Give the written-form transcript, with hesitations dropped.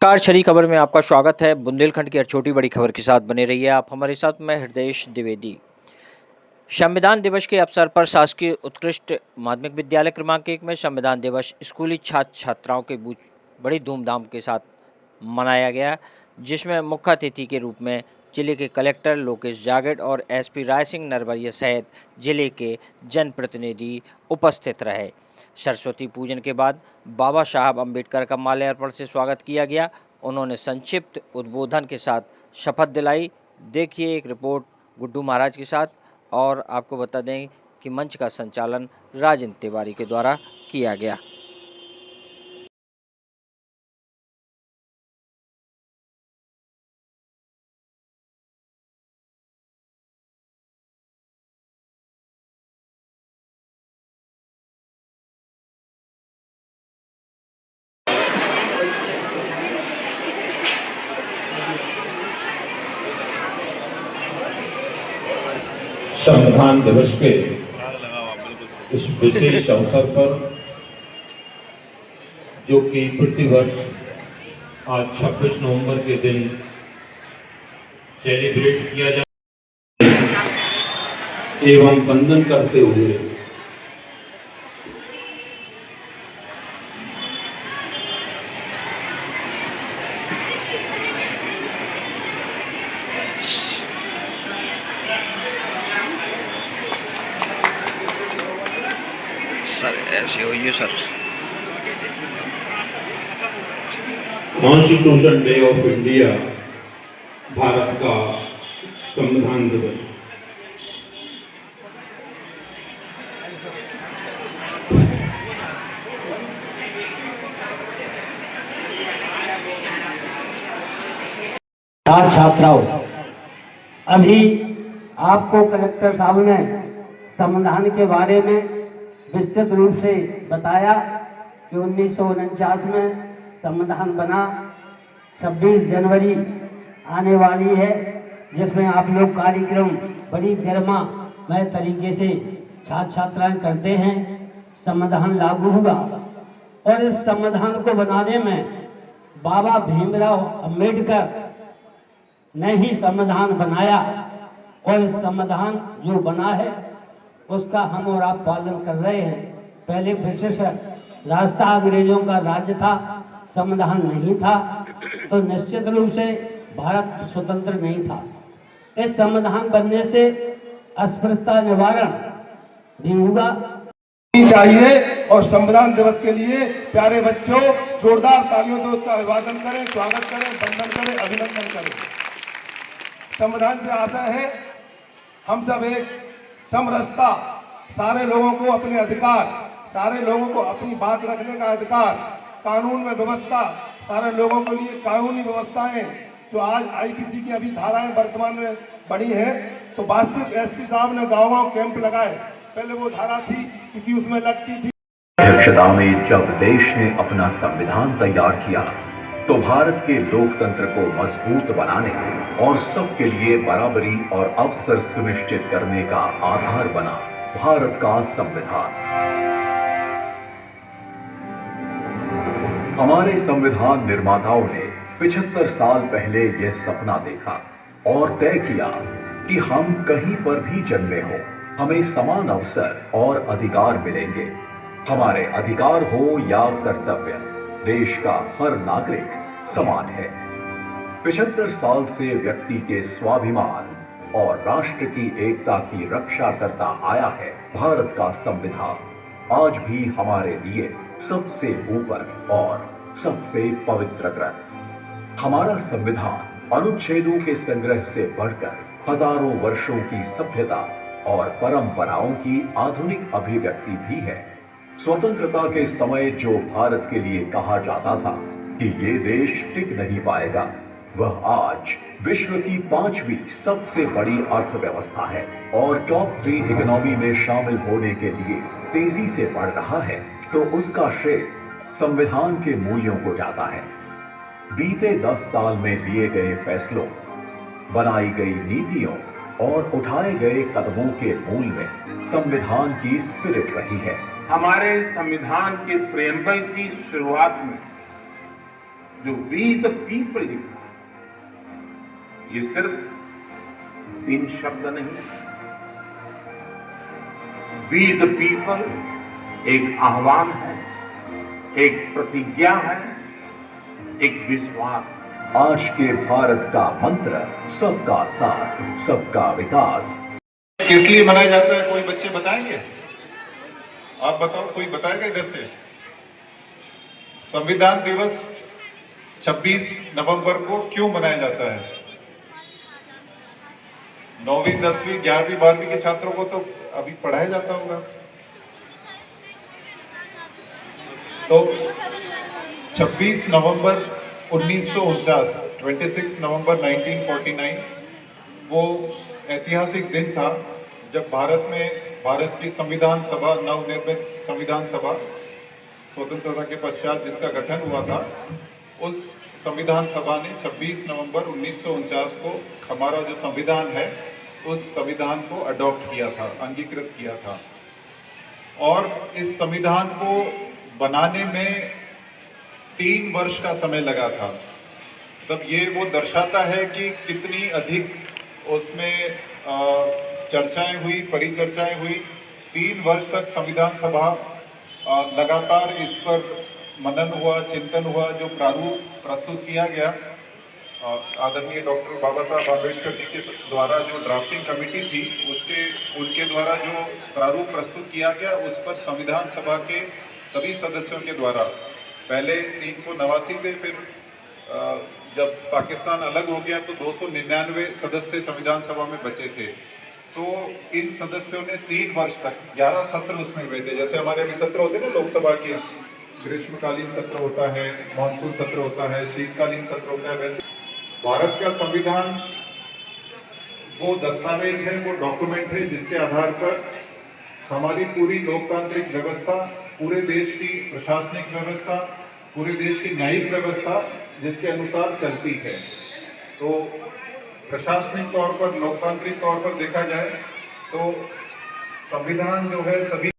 Car छड़ी खबर में आपका स्वागत है। बुंदेलखंड की हर छोटी बड़ी खबर के साथ बने रहिए आप हमारे साथ। मैं हृदय द्विवेदी। संविधान दिवस के अवसर पर शासकीय उत्कृष्ट माध्यमिक विद्यालय क्रमांक 1 में संविधान दिवस स्कूली छात्र छात्राओं के बीच बड़ी धूमधाम के साथ मनाया गया, जिसमें मुख्य अतिथि के रूप में जिले के कलेक्टर लोकेश जागेड़ और एसपी राय सिंह नरवरिया सहित जिले के जनप्रतिनिधि उपस्थित रहे। सरस्वती पूजन के बाद बाबा साहब अम्बेडकर का माल्यार्पण से स्वागत किया गया। उन्होंने संक्षिप्त उद्बोधन के साथ शपथ दिलाई। देखिए एक रिपोर्ट गुड्डू महाराज के साथ। और आपको बता दें कि मंच का संचालन राजेंद्र तिवारी के द्वारा किया गया। संविधान दिवस के इस विशेष अवसर पर, जो कि प्रतिवर्ष आज 26 नवंबर के दिन सेलिब्रेट किया जाता है, एवं वंदन करते हुए सर ऐसे हो ये sir. Constitution day of India, Bharat का संविधान दिवस। छात्राओं, अभी आपको कलेक्टर साहब ने संविधान के बारे में विस्तृत रूप से बताया कि 1949 में संविधान बना। 26 जनवरी आने वाली है, जिसमें आप लोग कार्यक्रम बड़ी गरिमामय तरीके से छात्र छात्राएं करते हैं। संविधान लागू हुआ और इस संविधान को बनाने में बाबा भीमराव अंबेडकर ने ही संविधान बनाया और इस संविधान जो बना है उसका हम और आप पालन कर रहे हैं। पहले ब्रिटिश राज था, अंग्रेजों का राज्य था, संविधान नहीं था, तो निश्चित रूप से भारत स्वतंत्र नहीं था। इस संविधान बनने से अस्पृश्यता निवारण भी हुआ चाहिए। और संविधान दिवस के लिए प्यारे बच्चों जोरदार तालियों से उसका अभिवादन करें, स्वागत करें, वंदन करें, अभिनंदन करें। संविधान से आशा है हम सब एक समरसता, सारे लोगों को अपने अधिकार, सारे लोगों को अपनी बात रखने का अधिकार, कानून में व्यवस्था, सारे लोगों के लिए कानूनी व्यवस्थाएं जो आज आईपीसी की अभी धाराएं वर्तमान में बढ़ी हैं, तो वास्तविक एसपी साहब ने गांव-गांव कैंप लगाए। पहले वो धारा थी कि उसमें लगती थी। अध्यक्षता में जब देश ने अपना संविधान तैयार किया तो भारत के लोकतंत्र को मजबूत बनाने और सबके लिए बराबरी और अवसर सुनिश्चित करने का आधार बना भारत का संविधान। हमारे संविधान निर्माताओं ने 75 साल पहले यह सपना देखा और तय किया कि हम कहीं पर भी जन्मे हो, हमें समान अवसर और अधिकार मिलेंगे। हमारे अधिकार हो या कर्तव्य, देश का हर नागरिक समान है। 75 साल से व्यक्ति के स्वाभिमान और राष्ट्र की एकता की रक्षा करता आया है भारत का संविधान। आज भी हमारे लिए सबसे ऊपर और सबसे पवित्र ग्रंथ। हमारा संविधान अनुच्छेदों के संग्रह से बढ़कर हजारों वर्षों की सभ्यता और परंपराओं की आधुनिक अभिव्यक्ति भी है। स्वतंत्रता के समय जो भारत के लिए कहा जाता था कि ये देश टिक नहीं पाएगा, वह आज विश्व की 5वीं सबसे बड़ी अर्थव्यवस्था है और टॉप 3 इकोनॉमी में शामिल होने के लिए तेजी से बढ़ रहा है, तो उसका श्रेय संविधान के मूल्यों को जाता है। बीते 10 साल में लिए गए फैसलों, बनाई गई नीतियों और उठाए गए कदमों के मूल में संविधान की स्पिरिट रही है। हमारे संविधान के प्रेम्बल की शुरुआत में जो वी द पीपल लिखा, ये सिर्फ 3 शब्द नहीं, वी द पीपल एक आह्वान है, एक प्रतिज्ञा है, एक विश्वास है। आज के भारत का मंत्र सबका साथ, सबका विकास। किस लिए मनाया जाता है, कोई बच्चे बताएंगे? आप बताओ, कोई बताएगा इधर से? संविधान दिवस 26 नवंबर को क्यों मनाया जाता है? 9वीं 10वीं 11वीं 12वीं के छात्रों को तो अभी पढ़ाया जाता होगा। तो 26 नवंबर 1949, 26 नवंबर 1949 वो ऐतिहासिक दिन था जब भारत की संविधान सभा, नवनिर्मित संविधान सभा, स्वतंत्रता के पश्चात जिसका गठन हुआ था, उस संविधान सभा ने 26 नवंबर 1949 को हमारा जो संविधान है उस संविधान को अडॉप्ट किया था, अंगीकृत किया था। और इस संविधान को बनाने में 3 वर्ष का समय लगा था। तब ये वो दर्शाता है कि कितनी अधिक उसमें चर्चाएं हुई, परिचर्चाएं हुई। 3 वर्ष तक संविधान सभा लगातार इस पर मनन हुआ, चिंतन हुआ। जो प्रारूप प्रस्तुत किया गया आदरणीय डॉक्टर बाबा साहब आम्बेडकर जी के द्वारा, जो ड्राफ्टिंग कमेटी थी उनके द्वारा जो प्रारूप प्रस्तुत किया गया, उस पर संविधान सभा के सभी सदस्यों के द्वारा, पहले 389 थे, फिर जब पाकिस्तान अलग हो गया तो 299 सदस्य संविधान सभा में बचे थे। तो इन सदस्यों ने 3 वर्ष तक 11 सत्र उसमें हुए थे। जैसे हमारे अभी सत्र होते हैं ना लोकसभा के, ग्रीष्मकालीन सत्र होता है, मानसून सत्र होता है, शीतकालीन सत्र होता है, वैसे भारत का संविधान वो दस्तावेज है, वो डॉक्यूमेंट है जिसके आधार पर हमारी पूरी लोकतांत्रिक व्यवस्था, पूरे देश की प्रशासनिक व्यवस्था, पूरे देश की न्यायिक व्यवस्था जिसके अनुसार चलती है। तो प्रशासनिक तौर पर, लोकतांत्रिक तौर पर देखा जाए तो संविधान जो है सभी